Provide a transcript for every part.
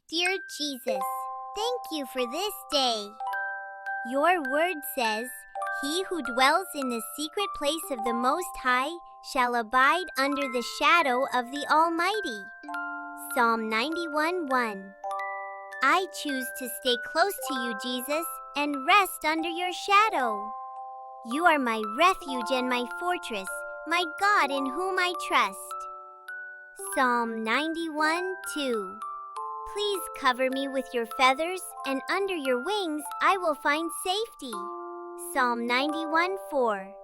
Dear Jesus, thank you for this day. Your word says, "He who dwells in the secret place of the Most High shall abide under the shadow of the Almighty." Psalm 91:1. I choose to stay close to you, Jesus, and rest under your shadow. You are my refuge and my fortress, my God in whom I trust. Psalm 91:2. Please cover me with your feathers, and under your wings I will find safety. Psalm 91:4.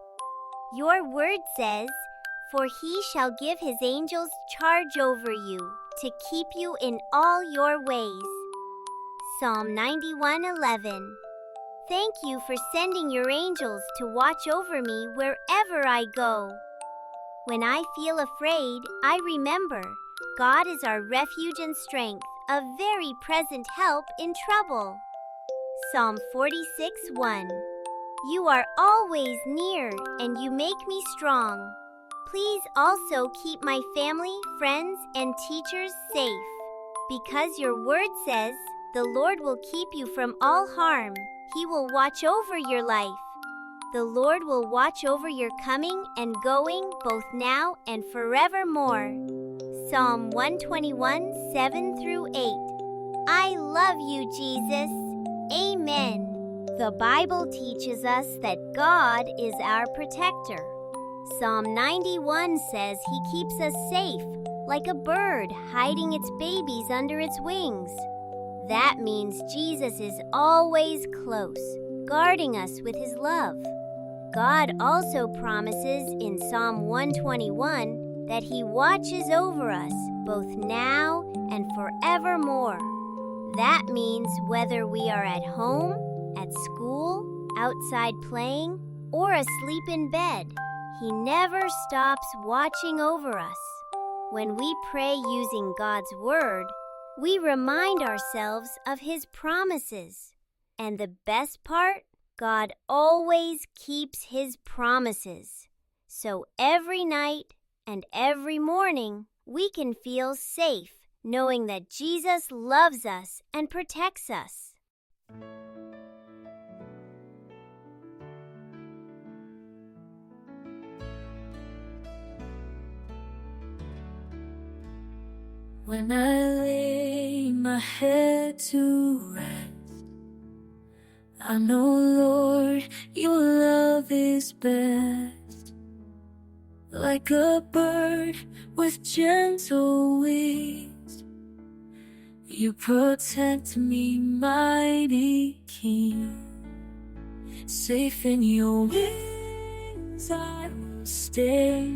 Your word says, "For he shall give his angels charge over you, to keep you in all your ways." Psalm 91:11. Thank you for sending your angels to watch over me wherever I go. When I feel afraid, I remember God is our refuge and strength, a very present help in trouble. Psalm 46:1. You are always near, and you make me strong. Please also keep my family, friends, and teachers safe. Because your word says, "The Lord will keep you from all harm. He will watch over your life." The Lord will watch over your coming and going, both now and forevermore. Psalm 121:7-8. I love you, Jesus. Amen. The Bible teaches us that God is our protector. Psalm 91 says He keeps us safe, like a bird hiding its babies under its wings. That means Jesus is always close, guarding us with His love. God also promises in Psalm 121 that He watches over us both now and forevermore. That means whether we are at home, at school, outside playing, or asleep in bed, He never stops watching over us. When we pray using God's Word, we remind ourselves of His promises. And the best part? God always keeps His promises. So every night and every morning, we can feel safe, knowing that Jesus loves us and protects us. When I lay my head to rest, I know, Lord, your love is best. Like a bird with gentle wings, you protect me, mighty King. Safe in your wings I will stay.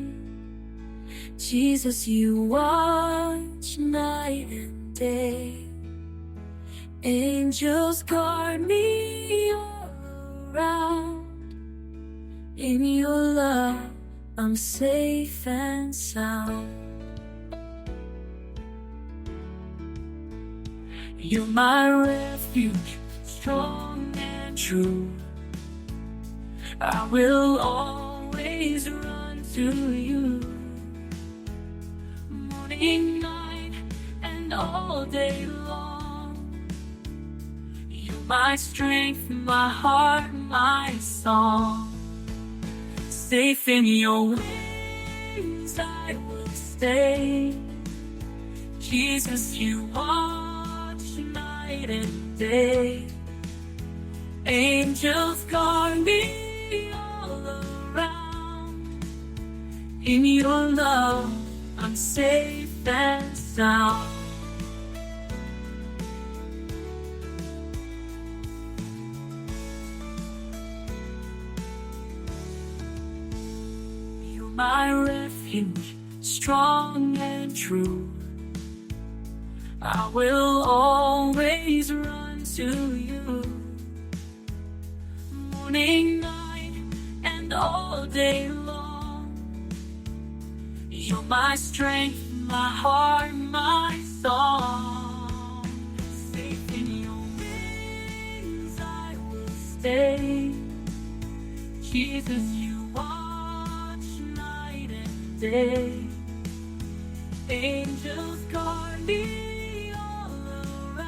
Jesus, you watch night and day. Angels guard me all around. In your love I'm safe and sound. You're my refuge, strong and true. I will always run to you. Morning, night, and all day long. You're my strength, my heart, my song. Safe in your wings I will stay. Jesus, you watch night and day. Angels guard me all around. In your love I'm safe and sound. You're my refuge, strong and true. I will always run to you. Morning, night, and all day long. You're my strength, my heart, my song. Safe in your wings I will stay. Jesus, you watch night and day. Angels guard me all around.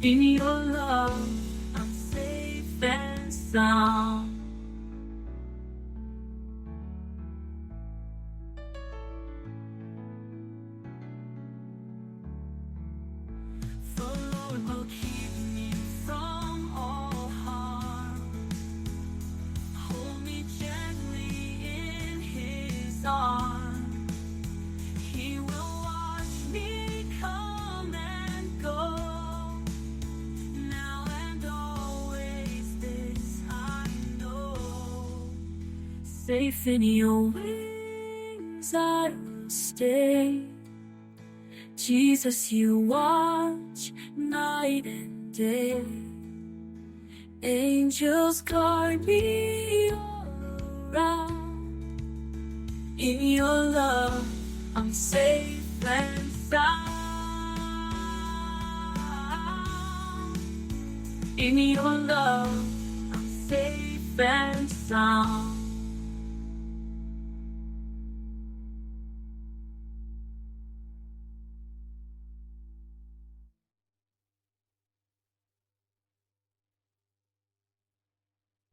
In your love, I'm safe and sound. The Lord will keep me from all harm. Hold me gently in His arms. He will watch me come and go. Now and always, this I know. Safe in your wings, I will stay. Jesus, you watch night and day. Angels guard me all around. In your love, I'm safe and sound. In your love, I'm safe and sound.